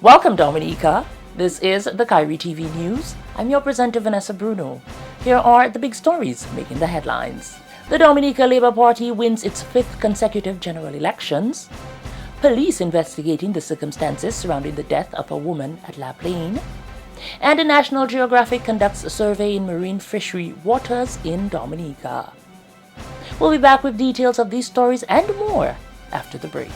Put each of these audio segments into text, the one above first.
Welcome, Dominica. This is the Kairi TV News. I'm your presenter, Vanessa Bruno. Here are the big stories making the headlines. The Dominica Labour Party wins its 5th consecutive general elections. Police investigating the circumstances surrounding the death of a woman at La Plaine. And the National Geographic conducts a survey in marine fishery waters in Dominica. We'll be back with details of these stories and more after the break.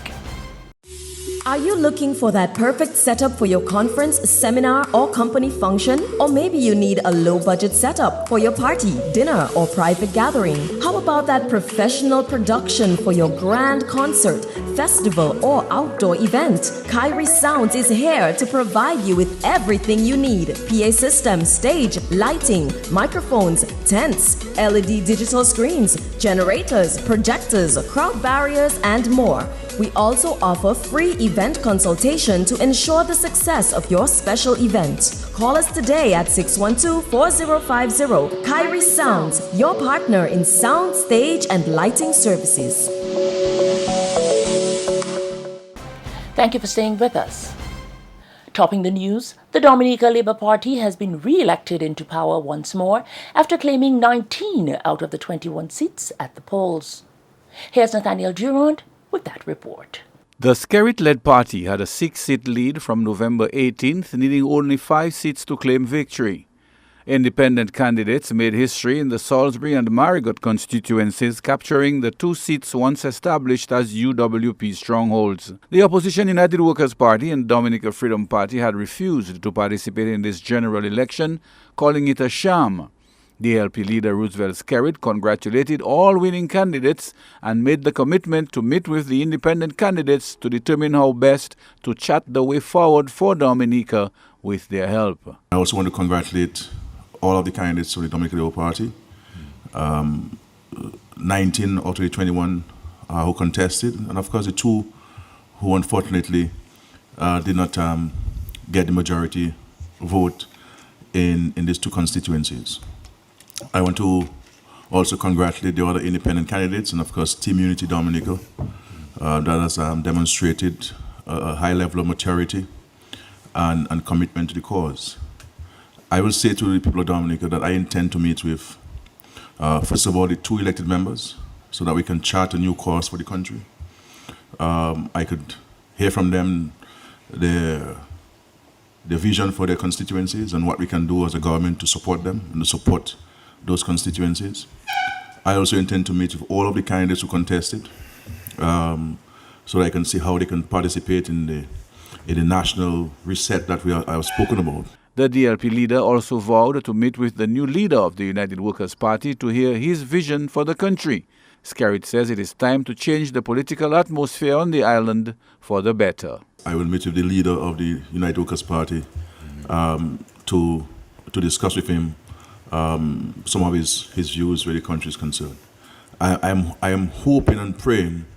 Are you looking for that perfect setup for your conference, seminar, or company function? Or maybe you need a low-budget setup for your party, dinner, or private gathering? How about that professional production for your grand concert, festival, or outdoor event? Kairi Sounds is here to provide you with everything you need: PA system, stage, lighting, microphones, tents, LED digital screens, generators, projectors, crowd barriers, and more. We also offer free event consultation to ensure the success of your special event. Call us today at 612-4050. Kairi Sounds, your partner in sound, stage, and lighting services. Thank you for staying with us. Topping the news, the Dominica Labour Party has been re-elected into power once more after claiming 19 out of the 21 seats at the polls. Here's Nathaniel Durand with that report. The Skerrit-led party had a 6-seat lead from November 18th, needing only 5 seats to claim victory. Independent candidates made history in the Salisbury and Marigot constituencies, capturing the 2 seats once established as UWP strongholds. The opposition United Workers' Party and Dominica Freedom Party had refused to participate in this general election, calling it a sham. DLP leader Roosevelt Skerrit congratulated all winning candidates and made the commitment to meet with the independent candidates to determine how best to chart the way forward for Dominica with their help. I also want to congratulate all of the candidates for the Dominica Labour Party. 19 out of the 21 who contested, and of course the 2 who unfortunately did not get the majority vote in these 2 constituencies. I want to also congratulate the other independent candidates and, of course, Team Unity Dominica that has demonstrated a high level of maturity and commitment to the cause. I will say to the people of Dominica that I intend to meet with, first of all, the 2 elected members so that we can chart a new course for the country. I could hear from them their vision for their constituencies and what we can do as a government to support them and to support those constituencies. I also intend to meet with all of the candidates who contested so that I can see how they can participate in the national reset that I have spoken about. The DLP leader also vowed to meet with the new leader of the United Workers' Party to hear his vision for the country. Skerrit says it is time to change the political atmosphere on the island for the better. I will meet with the leader of the United Workers' Party to discuss with him some of his views where the country is concerned. I am hoping and praying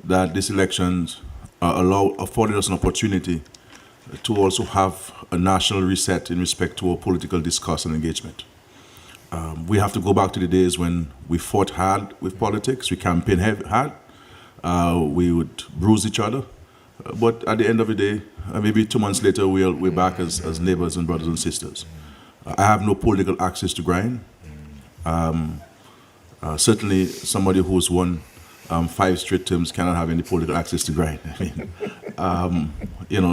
that these elections afforded us an opportunity to also have a national reset in respect to our political discourse and engagement. We have to go back to the days when we fought hard with politics, we campaigned hard, we would bruise each other, but at the end of the day, maybe 2 months later, we're back as neighbors and brothers and sisters. I have no political access to grind. Certainly, somebody who's won 5 straight terms cannot have any political access to grind.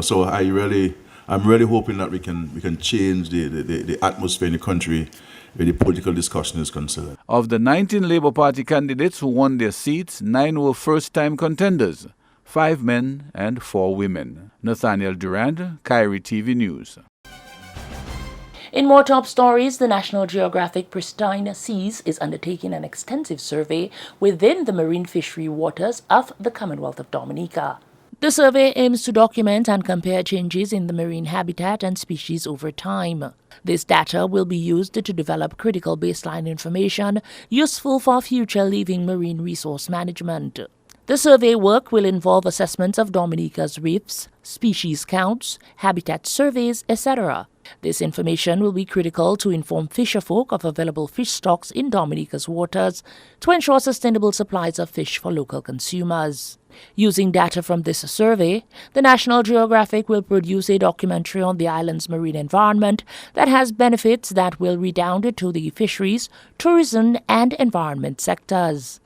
So I'm really hoping that we can change the atmosphere in the country where the political discussion is concerned. Of the 19 Labour Party candidates who won their seats, 9 were first-time contenders, 5 men and 4 women. Nathaniel Durand, Kairi TV News. In more top stories, the National Geographic Pristine Seas is undertaking an extensive survey within the marine fishery waters of the Commonwealth of Dominica. The survey aims to document and compare changes in the marine habitat and species over time. This data will be used to develop critical baseline information useful for future living marine resource management. The survey work will involve assessments of Dominica's reefs, species counts, habitat surveys, etc. This information will be critical to inform fisherfolk of available fish stocks in Dominica's waters to ensure sustainable supplies of fish for local consumers. Using data from this survey, the National Geographic will produce a documentary on the island's marine environment that has benefits that will redound to the fisheries, tourism, and environment sectors.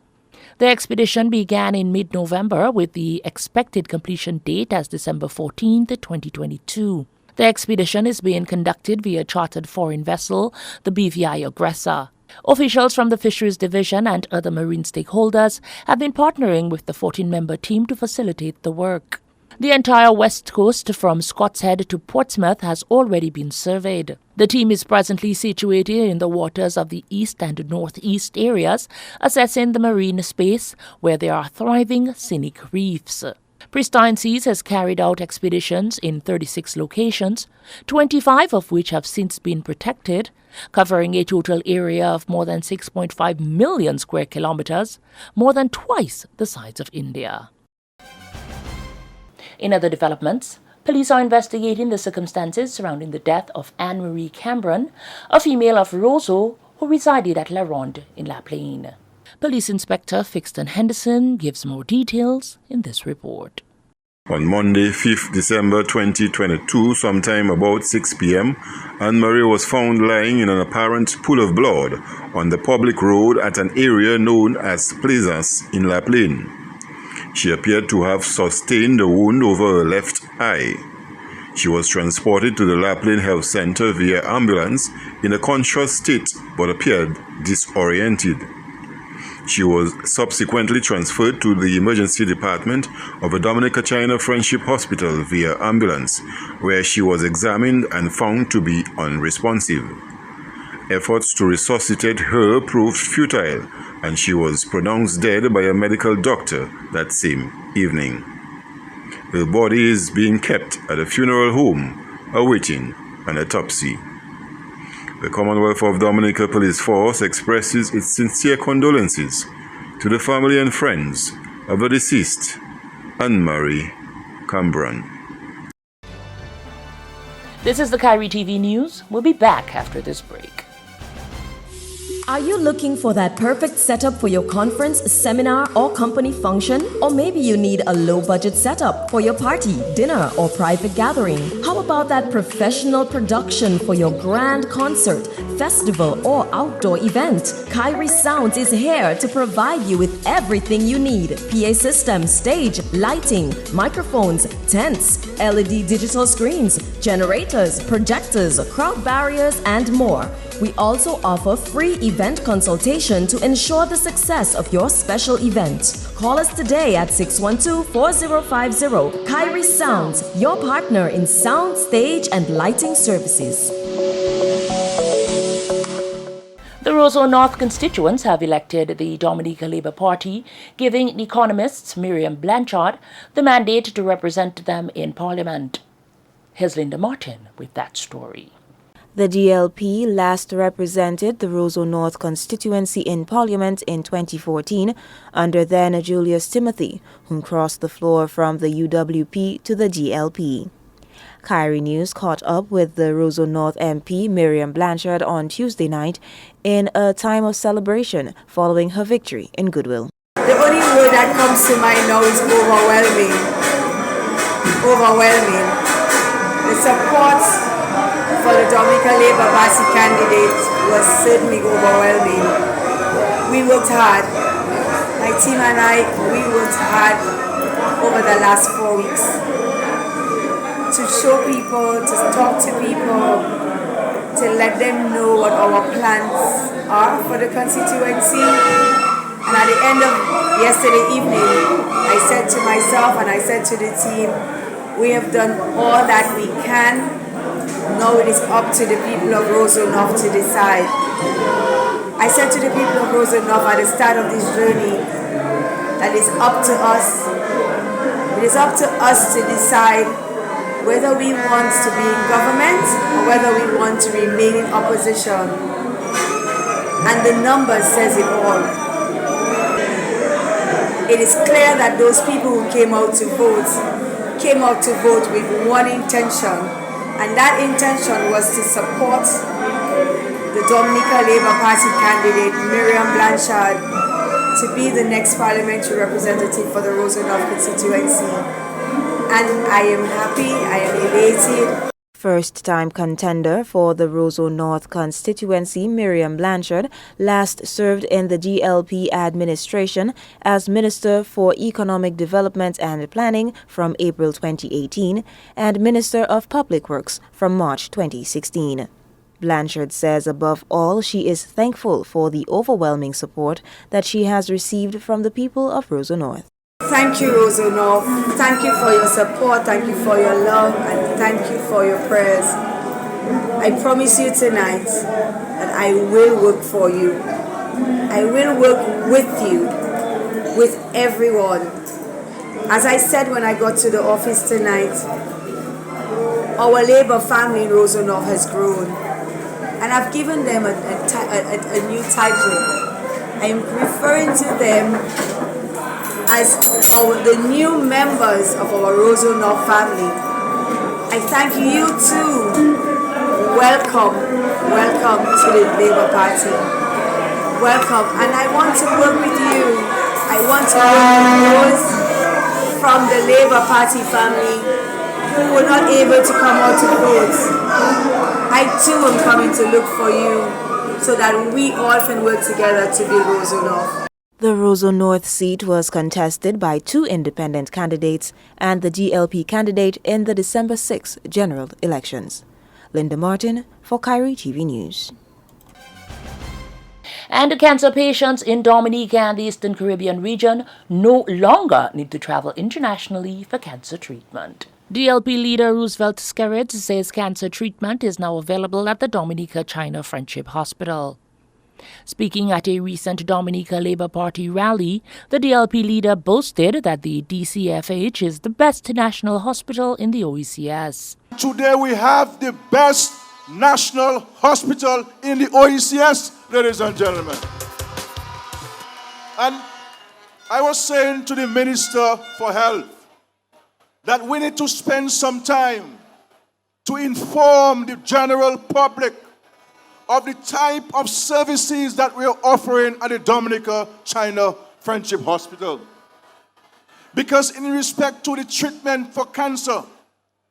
The expedition began in mid-November with the expected completion date as December 14, 2022. The expedition is being conducted via chartered foreign vessel, the BVI Aggressor. Officials from the Fisheries Division and other marine stakeholders have been partnering with the 14-member team to facilitate the work. The entire west coast from Scott's Head to Portsmouth has already been surveyed. The team is presently situated in the waters of the east and northeast areas, assessing the marine space where there are thriving scenic reefs. Pristine Seas has carried out expeditions in 36 locations, 25 of which have since been protected, covering a total area of more than 6.5 million square kilometers, more than twice the size of India. In other developments, police are investigating the circumstances surrounding the death of Anne-Marie Cameron, a female of Roseau who resided at La Ronde in La Plaine. Police Inspector Fixton Henderson gives more details in this report. On Monday, 5th December 2022, sometime about 6 p.m., Anne-Marie was found lying in an apparent pool of blood on the public road at an area known as Plazas in La Plaine. She appeared to have sustained a wound over her left eye. She was transported to the La Plaine Health Center via ambulance in a conscious state but appeared disoriented. She was subsequently transferred to the emergency department of a Dominica China Friendship Hospital via ambulance, where she was examined and found to be unresponsive. Efforts to resuscitate her proved futile, and she was pronounced dead by a medical doctor that same evening. Her body is being kept at a funeral home, awaiting an autopsy. The Commonwealth of Dominica Police Force expresses its sincere condolences to the family and friends of the deceased, Anne-Marie Cameron. This is the Kairi TV News. We'll be back after this break. Are you looking for that perfect setup for your conference, seminar, or company function? Or maybe you need a low-budget setup for your party, dinner, or private gathering? How about that professional production for your grand concert, festival, or outdoor event? Kairi Sounds is here to provide you with everything you need: PA system, stage, lighting, microphones, tents, LED digital screens, generators, projectors, crowd barriers, and more. We also offer free event consultation to ensure the success of your special event. Call us today at 612-4050. Kairi Sounds, your partner in sound, stage, and lighting services. The Roseau North constituents have elected the Dominica Labour Party, giving economist Miriam Blanchard the mandate to represent them in Parliament. Here's Linda Martin with that story. The DLP last represented the Roseau North constituency in Parliament in 2014 under then Julius Timothy, whom crossed the floor from the UWP to the DLP. Kairi News caught up with the Roseau North MP Miriam Blanchard on Tuesday night in a time of celebration following her victory in Goodwill. The only word that comes to mind now is overwhelming. Overwhelming. The support for the Dominica Labour Party candidate was certainly overwhelming. We worked hard. My team and I, we worked hard over the last 4 weeks to show people, to talk to people, to let them know what our plans are for the constituency. And at the end of yesterday evening, I said to myself and I said to the team, we have done all that we can. Now it is up to the people of Roseau North to decide. I said to the people of Roseau North at the start of this journey that it's up to us. It is up to us to decide whether we want to be in government or whether we want to remain in opposition. And the numbers says it all. it is clear that those people who came out to vote with one intention, and that intention was to support the Dominica Labour Party candidate Miriam Blanchard to be the next parliamentary representative for the Roseau North constituency. And I am happy, I am elated. First-time contender for the Roseau North constituency, Miriam Blanchard, last served in the DLP administration as Minister for Economic Development and Planning from April 2018 and Minister of Public Works from March 2016. Blanchard says above all she is thankful for the overwhelming support that she has received from the people of Roseau North. Thank you, Roseau North. Thank you for your support, thank you for your love, and thank you for your prayers. I promise you tonight that I will work for you. I will work with you, with everyone. As I said when I got to the office tonight, our Labour family in Roseau North has grown. And I've given them a new title. I'm referring to them as the new members of our Roseau North family. I thank you too. Welcome to the Labour Party. Welcome, and I want to work with you. I want to work with those from the Labour Party family who were not able to come out to vote. I too am coming to look for you so that we all can work together to build Roseau North. The Roseau North seat was contested by two independent candidates and the DLP candidate in the December 6 general elections. Linda Martin for Kairi TV News. And cancer patients in Dominica and the Eastern Caribbean region no longer need to travel internationally for cancer treatment. DLP leader Roosevelt Skerritts says cancer treatment is now available at the Dominica-China Friendship Hospital. Speaking at a recent Dominica Labour Party rally, the DLP leader boasted that the DCFH is the best national hospital in the OECS. Today we have the best national hospital in the OECS, ladies and gentlemen. And I was saying to the Minister for Health that we need to spend some time to inform the general public of the type of services that we are offering at the Dominica-China Friendship Hospital. Because in respect to the treatment for cancer,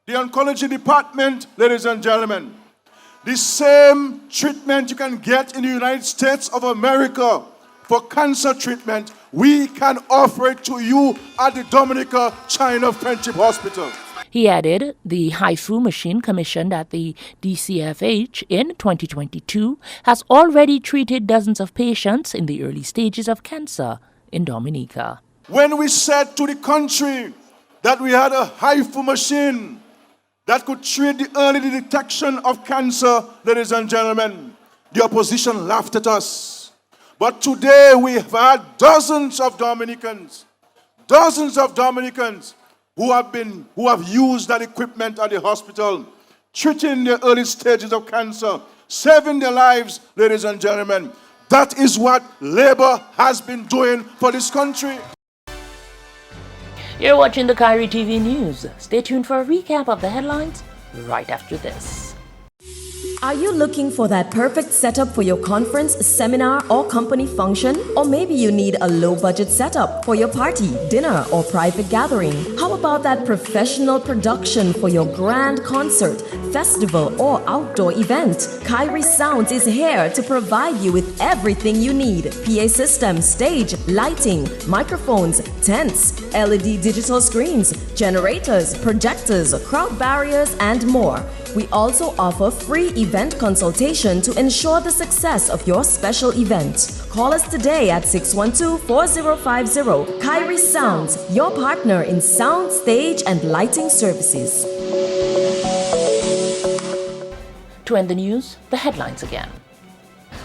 the oncology department, ladies and gentlemen, the same treatment you can get in the United States of America for cancer treatment, we can offer it to you at the Dominica-China Friendship Hospital. He added the HIFU machine commissioned at the DCFH in 2022 has already treated dozens of patients in the early stages of cancer in Dominica. When we said to the country that we had a HIFU machine that could treat the early detection of cancer, ladies and gentlemen, the opposition laughed at us. But today we have had dozens of Dominicans who have used that equipment at the hospital, treating the early stages of cancer, saving their lives, ladies and gentlemen. That is what Labour has been doing for this country. You're watching the Kairi TV News. Stay tuned for a recap of the headlines right after this. Are you looking for that perfect setup for your conference, seminar, or company function? Or maybe you need a low-budget setup for your party, dinner, or private gathering. How about that professional production for your grand concert, festival, or outdoor event? Kairi Sounds is here to provide you with everything you need. PA system, stage, lighting, microphones, tents, LED digital screens, generators, projectors, crowd barriers, and more. We also offer free event consultation to ensure the success of your special event. Call us today at 612-4050. Kairi Sounds, your partner in sound, stage, and lighting services. To end the news, the headlines again.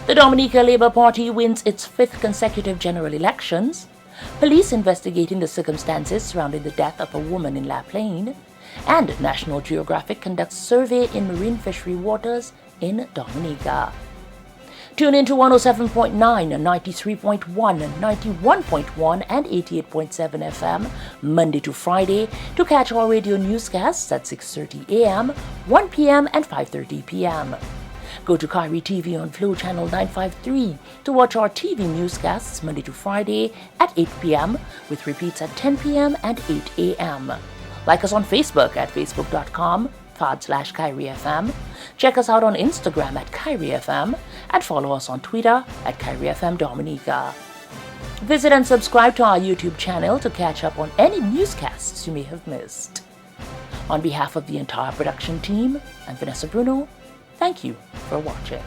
The Dominica Labour Party wins its 5th consecutive general elections. Police investigating the circumstances surrounding the death of a woman in La Plaine. And National Geographic conducts survey in marine fishery waters in Dominica. Tune in to 107.9, 93.1, 91.1, and 88.7 FM Monday to Friday to catch our radio newscasts at 6:30 a.m., 1 p.m., and 5:30 p.m. Go to Kairi TV on Flow Channel 953 to watch our TV newscasts Monday to Friday at 8 p.m. with repeats at 10 p.m. and 8 a.m. Like us on Facebook at facebook.com/Kairi FM. Check us out on Instagram at Kairi FM and follow us on Twitter at Kairi FM Dominica. Visit and subscribe to our YouTube channel to catch up on any newscasts you may have missed. On behalf of the entire production team, I'm Vanessa Bruno. Thank you for watching.